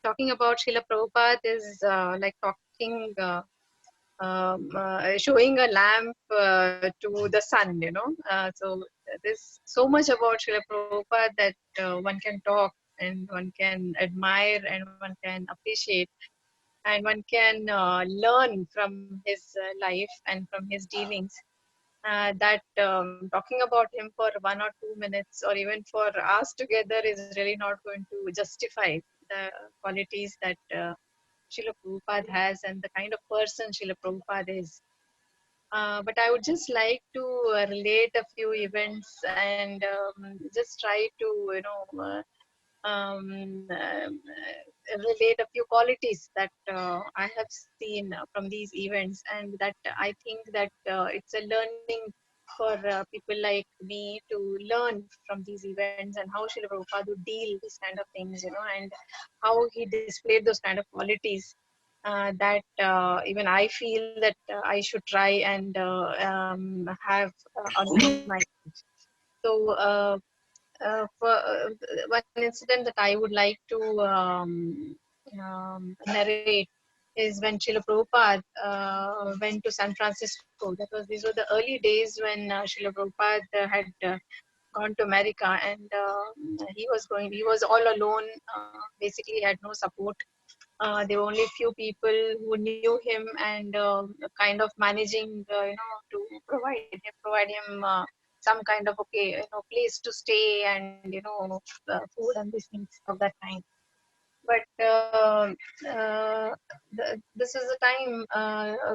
talking about Srila Prabhupada is like talking, showing a lamp to the sun, so there's so much about Srila Prabhupada that one can talk and one can admire and one can appreciate and one can learn from his life and from his dealings. That talking about him for 1 or 2 minutes or even for hours together is really not going to justify the qualities that Srila Prabhupada has and the kind of person Srila Prabhupada is. But I would just like to relate a few events and just try to, relate a few qualities that I have seen from these events, and that I think that it's a learning for people like me to learn from these events and how Srila Prabhupada would deal these kind of things, and how he displayed those kind of qualities that even I feel that I should try and have on my. So for one incident that I would like to narrate is when Srila Prabhupada went to San Francisco. These were the early days when Srila Prabhupada had gone to America, and he was all alone. Basically, had no support. There were only few people who knew him and kind of managing, to provide him some kind of place to stay and food and these things of that kind. But this is the time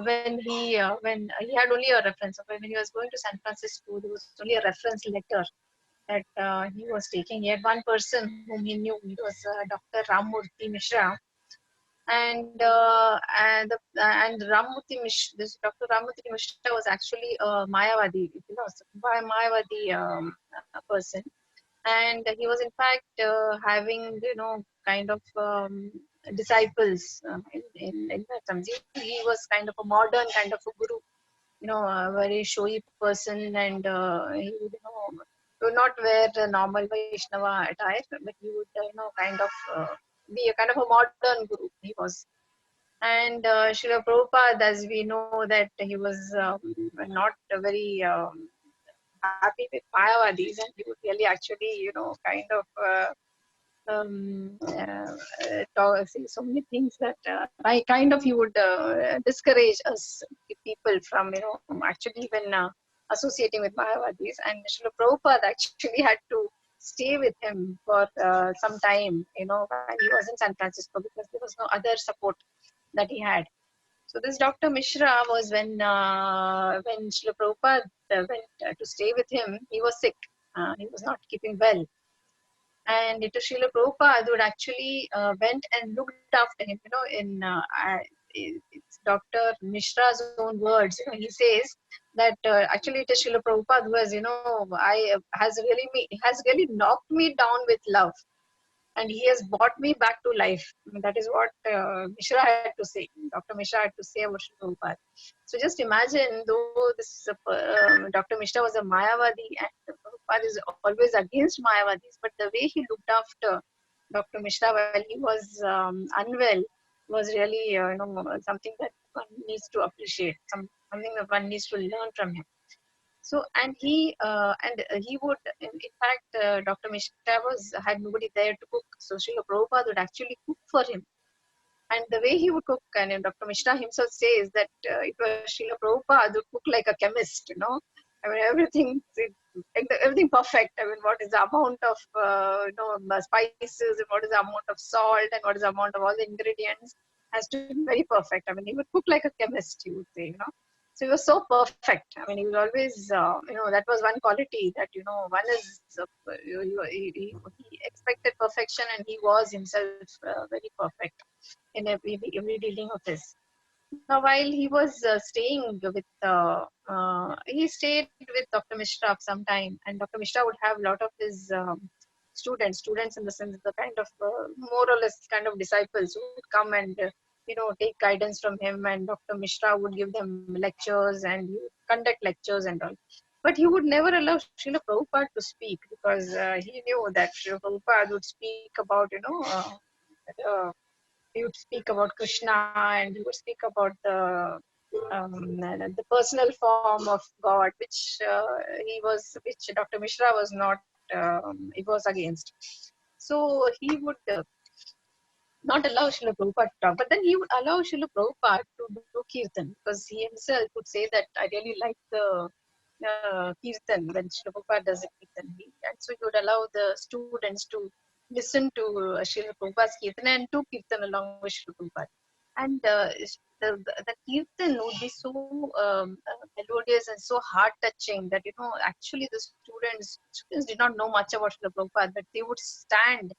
when he had only a reference. When he was going to San Francisco, there was only a reference letter that he was taking. He had one person whom he knew. It was Dr. Ramurthy Mishra, and this Dr. Ramurthy Mishra was actually a Mayavadi, Mayavadi person, and he was in fact having kind of disciples in that terms. He was kind of a modern kind of a guru, a very showy person, and he would not wear the normal Vaishnava attire, but he would kind of be a kind of a modern guru. He was. And Srila Prabhupada, as we know that he was not very happy with Mayavadis, and he would really actually, kind of say so many things that kind of he would discourage us people from, actually even associating with Mayavadis. And Srila Prabhupada actually had to stay with him for some time, when he was in San Francisco, because there was no other support that he had. So this Dr. Mishra was when Srila Prabhupada went to stay with him. He was sick. He was not keeping well, and it was Srila Prabhupada would actually went and looked after him. It's Dr. Mishra's own words. He says that actually it is Srila Prabhupada who has, has really knocked me down with love, and he has brought me back to life. That is what Mishra had to say. Dr. Mishra had to say about Srila Prabhupada. So just imagine, though this Dr. Mishra was a Mayavadi, and Prabhupada is always against Mayavadis, but the way he looked after Dr. Mishra while he was unwell was really something that one needs to appreciate, something that one needs to learn from him. So he would, in fact, Dr. Mishra had nobody there to cook, so Srila Prabhupada would actually cook for him. And the way he would cook, and Dr. Mishra himself says that it was Srila Prabhupada who cooked like a chemist. I mean, everything perfect. I mean, what is the amount of spices, and what is the amount of salt, and what is the amount of all the ingredients has to be very perfect. I mean, he would cook like a chemist, you would say. So he was so perfect. I mean, he was always, that was one quality that, one is, he expected perfection, and he was himself very perfect in every dealing of his. Now, while he was staying with, he stayed with Dr. Mishra for some time, and Dr. Mishra would have a lot of his students in the sense, the kind of more or less kind of disciples who would come and take guidance from him, and Dr. Mishra would give them lectures and he would conduct lectures and all. But he would never allow Srila Prabhupada to speak, because he knew that Srila Prabhupada would speak about he would speak about Krishna, and he would speak about the personal form of God, which Dr. Mishra was not, it was against. So he would not allow Srila Prabhupada to talk, but then he would allow Srila Prabhupada to do kirtan, because he himself would say that I really like the kirtan when Srila Prabhupada does a kirtan. And so he would allow the students to listen to Srila Prabhupada's kirtan and do kirtan along with Srila Prabhupada. And the kirtan would be so melodious and so heart touching that, actually the students did not know much about Srila Prabhupada, but they would stand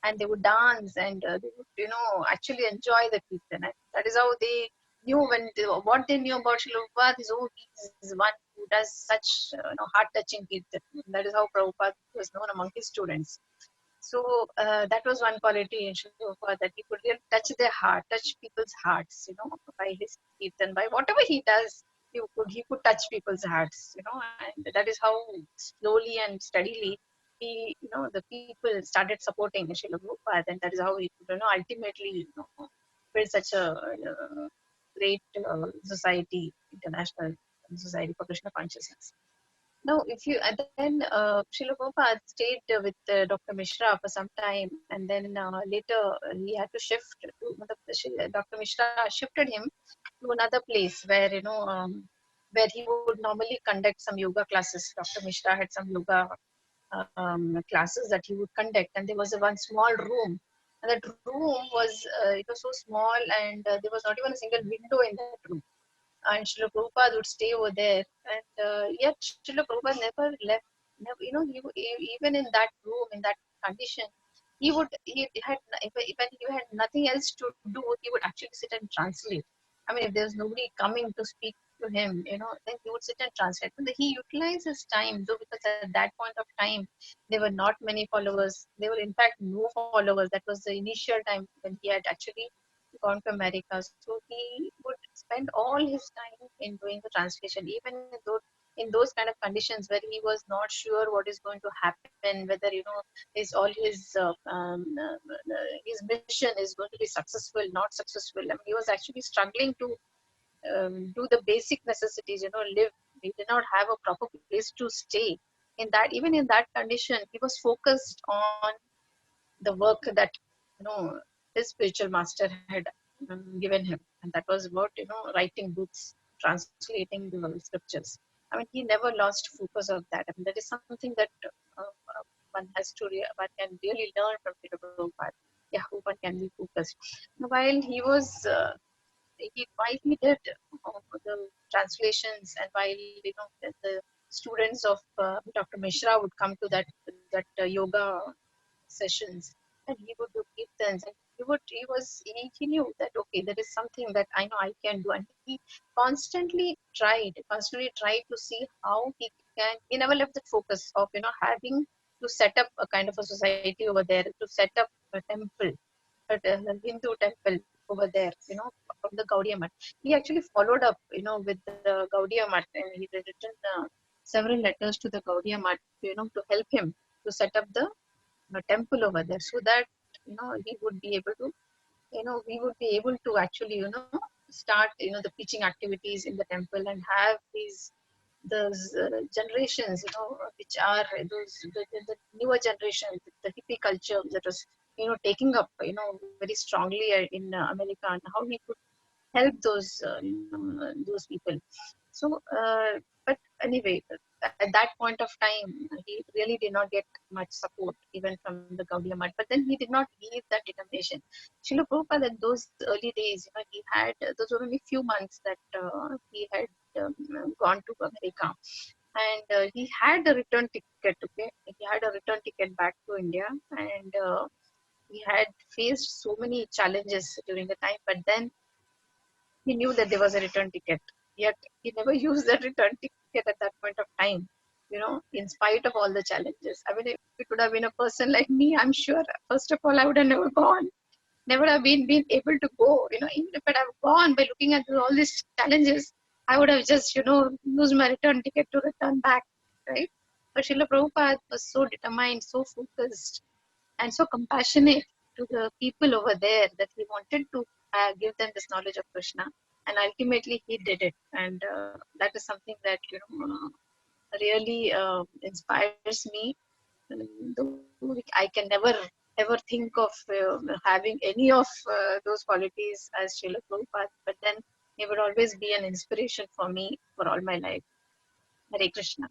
and they would dance, and they would, actually enjoy the kirtan. And that is how they knew what they knew about Srila Prabhupada is, oh, he is one who does such heart-touching kirtan. That is how Prabhupada was known among his students. So that was one quality in Srila Prabhupada, that he could really touch their heart, touch people's hearts, by his kirtan, by whatever he does. He could touch people's hearts, and that is how slowly and steadily the people started supporting Srila Prabhupada, and that is how he could, ultimately, build such a great society, international society for Krishna consciousness. Now, if you and then Srila Prabhupada stayed with Dr. Mishra for some time, and then later he had to shift to Dr. Mishra shifted him to another place where he would normally conduct some yoga classes. Dr. Mishra had some yoga classes that he would conduct, and there was one small room, and that room was it was so small, and there was not even a single window in that room. And Srila Prabhupada would stay over there, and yet Srila Prabhupada never left. Never, even in that room, in that condition, he had, when he had nothing else to do, he would actually sit and translate. I mean, if there's nobody coming to speak to him, then he would sit and translate. But he utilized his time, though, because at that point of time, there were not many followers. There were, in fact, no followers. That was the initial time when he had actually gone to America. So he would spend all his time in doing the translation, even in those kind of conditions where he was not sure what is going to happen, whether his mission is going to be successful, not successful. I mean, he was actually struggling to do the basic necessities, live. He did not have a proper place to stay. Even in that condition, he was focused on the work that his spiritual master had given him, and that was about writing books, translating the scriptures. I mean, he never lost focus of that. I mean, that is something that one can really learn from Peter Prabhupada. Yeah, how one can be focused. While he was while he did the translations, and while the students of Dr. Mishra would come to that yoga sessions, and he would do kirtans, and he knew that, okay, there is something that I know I can do, and he constantly tried to see how he never left the focus of having to set up a kind of a society over there, to set up a temple, a Hindu temple over there, from the Gaudiya Math. He actually followed up, with the Gaudiya Math, and he had written several letters to the Gaudiya Math, to help him to set up the temple over there, so that he would be able to, we would be able to actually, start, the preaching activities in the temple, and have those generations, which are the newer generation, the hippie culture that was, taking up, very strongly in America, and how he could help those people. So, but anyway, at that point of time, he really did not get much support even from the Gaudiya Math. But then he did not leave that determination. Srila Prabhupada, in those early days, he had those were only few months that he had gone to America, and he had a return ticket. Okay, he had a return ticket back to India, and he had faced so many challenges during the time. But then he knew that there was a return ticket, yet he never used that return ticket at that point of time, in spite of all the challenges. I mean, if it would have been a person like me, I'm sure, first of all, I would have never gone, never have been able to go. Even if I'd have gone by looking at all these challenges, I would have just, used my return ticket to return back, right? But Srila Prabhupada was so determined, so focused, and so compassionate to the people over there that he wanted to give them this knowledge of Krishna, and ultimately he did it. And that is something that really inspires me. Though I can never ever think of having any of those qualities as Srila Prabhupada, but then he would always be an inspiration for me for all my life. Hare Krishna.